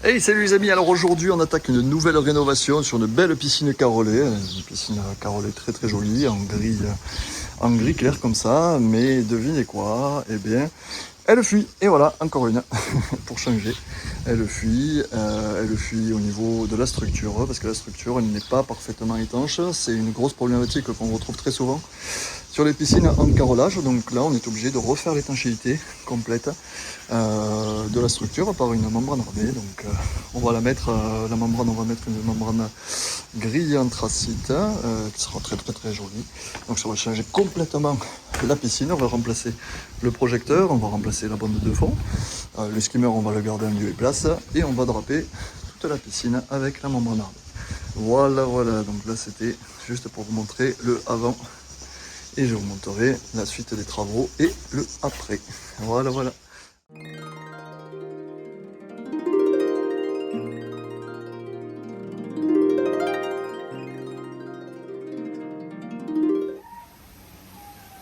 Hey, salut les amis, alors aujourd'hui on attaque une nouvelle rénovation sur une belle piscine carrelée, une piscine carrelée très très jolie, en gris clair comme ça, mais devinez quoi, eh bien elle fuit, et voilà, encore une, pour changer, elle fuit au niveau de la structure, parce que la structure elle n'est pas parfaitement étanche, c'est une grosse problématique qu'on retrouve très souvent sur les piscines en carrelage, donc là on est obligé de refaire l'étanchéité complète de la structure par une membrane armée. Donc on va la mettre, la membrane, on va mettre une membrane grille anthracite qui sera très très très jolie. Donc ça va changer complètement la piscine, on va remplacer le projecteur, on va remplacer la bande de fond, le skimmer on va le garder en lieu et place et on va draper toute la piscine avec la membrane armée. Voilà, donc là c'était juste pour vous montrer le avant et je vous montrerai la suite des travaux et le après. Voilà.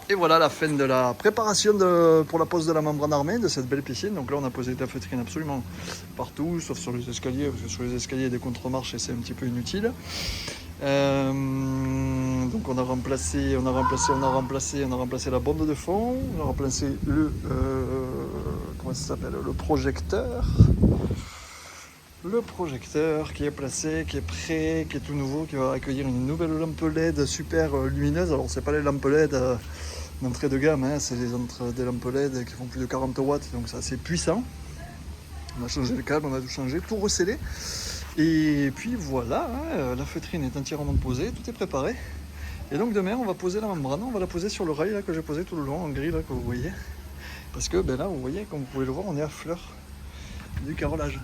Et voilà la fin de la préparation pour la pose de la membrane armée de cette belle piscine. Donc là on a posé de la feutrine absolument partout, sauf sur les escaliers, parce que sur les escaliers il y a des contre-marches et c'est un petit peu inutile. Donc on a remplacé la bande de fond, on a remplacé comment ça s'appelle, le projecteur. Le projecteur qui est placé, qui est prêt, qui est tout nouveau, qui va accueillir une nouvelle lampe LED super lumineuse. Alors c'est pas les lampes LED d'entrée de gamme, hein, c'est des lampes LED qui font plus de 40 watts, donc c'est assez puissant. On a changé le câble, on a tout changé, tout recellé. Et puis voilà, hein, la feutrine est entièrement posée, tout est préparé. Et donc demain on va poser la membrane, on va la poser sur le rail là, que j'ai posé tout le long en gris là, que vous voyez. Parce que ben là vous voyez, comme vous pouvez le voir, on est à fleur du carrelage.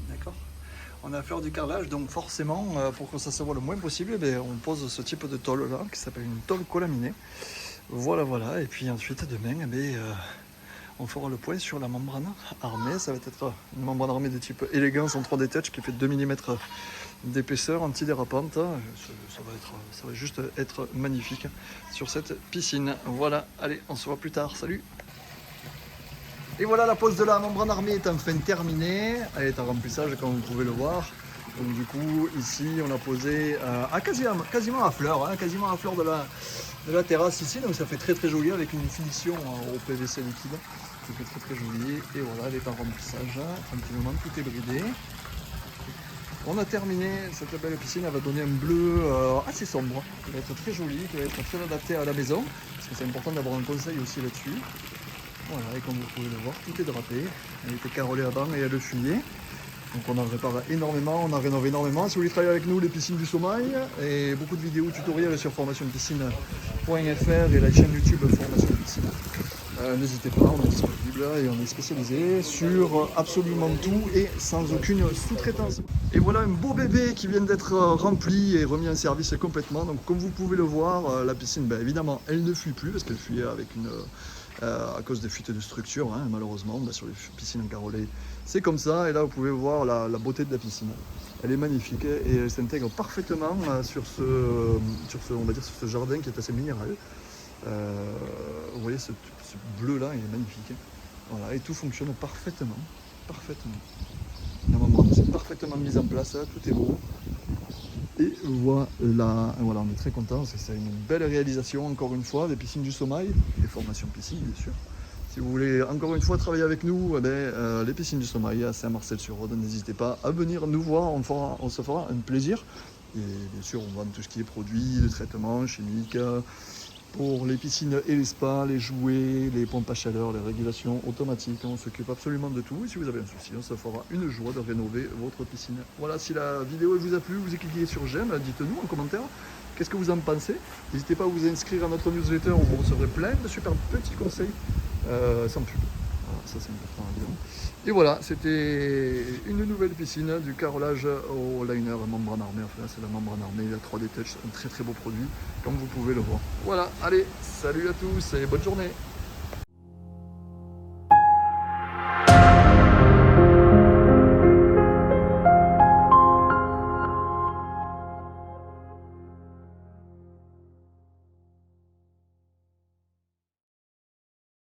D'accord ? On est à fleur du carrelage, donc forcément, pour que ça se voit le moins possible, on pose ce type de tôle là, qui s'appelle une tôle colaminée. Voilà, et puis ensuite demain, on fera le point sur la membrane armée. Ça va être une membrane armée de type élégance en 3D touch qui fait 2 mm d'épaisseur, antidérapante. Ça va juste être magnifique sur cette piscine. Voilà, allez, on se voit plus tard, salut! Et voilà, la pose de la membrane armée est enfin terminée. Elle est en remplissage comme vous pouvez le voir. Donc du coup ici on a posé quasiment à fleur, hein, quasiment à fleur de la terrasse ici. Donc ça fait très très joli avec une finition au PVC liquide. Ça fait très très joli. Et voilà, elle est en remplissage. Tranquillement, tout est bridé. On a terminé cette belle piscine, elle va donner un bleu assez sombre, qui va être très joli, qui va être très adapté à la maison. Parce que c'est important d'avoir un conseil aussi là-dessus. Voilà, et comme vous pouvez le voir, tout est drapé. Elle était carrelée avant et elle fuyait. Donc on en répare énormément, on en rénove énormément. Si vous voulez travailler avec nous, les piscines du sommeil, et beaucoup de vidéos tutoriels sur formationpiscine.fr et la chaîne YouTube Formation Piscine. N'hésitez pas, on est disponible et on est spécialisé sur absolument tout et sans aucune sous-traitance. Et voilà un beau bébé qui vient d'être rempli et remis en service complètement. Donc comme vous pouvez le voir, la piscine, évidemment, elle ne fuit plus parce qu'elle fuyait avec à cause des fuites de structure, hein, malheureusement, sur les piscines en carrelé. C'est comme ça, et là vous pouvez voir la beauté de la piscine. Elle est magnifique et elle s'intègre parfaitement sur ce jardin qui est assez minéral. Vous voyez ce bleu là, il est magnifique. Voilà, et tout fonctionne parfaitement. La membrane c'est parfaitement mise en place, tout est beau. Et voilà, on est très content, c'est une belle réalisation encore une fois, des piscines du sommeil, des formations piscine bien sûr. Si vous voulez encore une fois travailler avec nous, les piscines du sommeil à Saint-Marcel-sur-Rhône, n'hésitez pas à venir nous voir, on se fera un plaisir. Et bien sûr, on vend tout ce qui est produits de traitement chimiques pour les piscines et les spas, les jouets, les pompes à chaleur, les régulations automatiques. On s'occupe absolument de tout. Et si vous avez un souci, on se fera une joie de rénover votre piscine. Voilà, si la vidéo vous a plu, vous cliquez sur j'aime, dites-nous en commentaire qu'est-ce que vous en pensez. N'hésitez pas à vous inscrire à notre newsletter où vous recevrez plein de super petits conseils sans pub. Voilà, ça c'est important à dire. Et voilà, c'était une nouvelle piscine, du carrelage au liner, membrane armée. Enfin, c'est la membrane armée, la 3D Touch, un très très beau produit, comme vous pouvez le voir. Voilà, allez, salut à tous et bonne journée.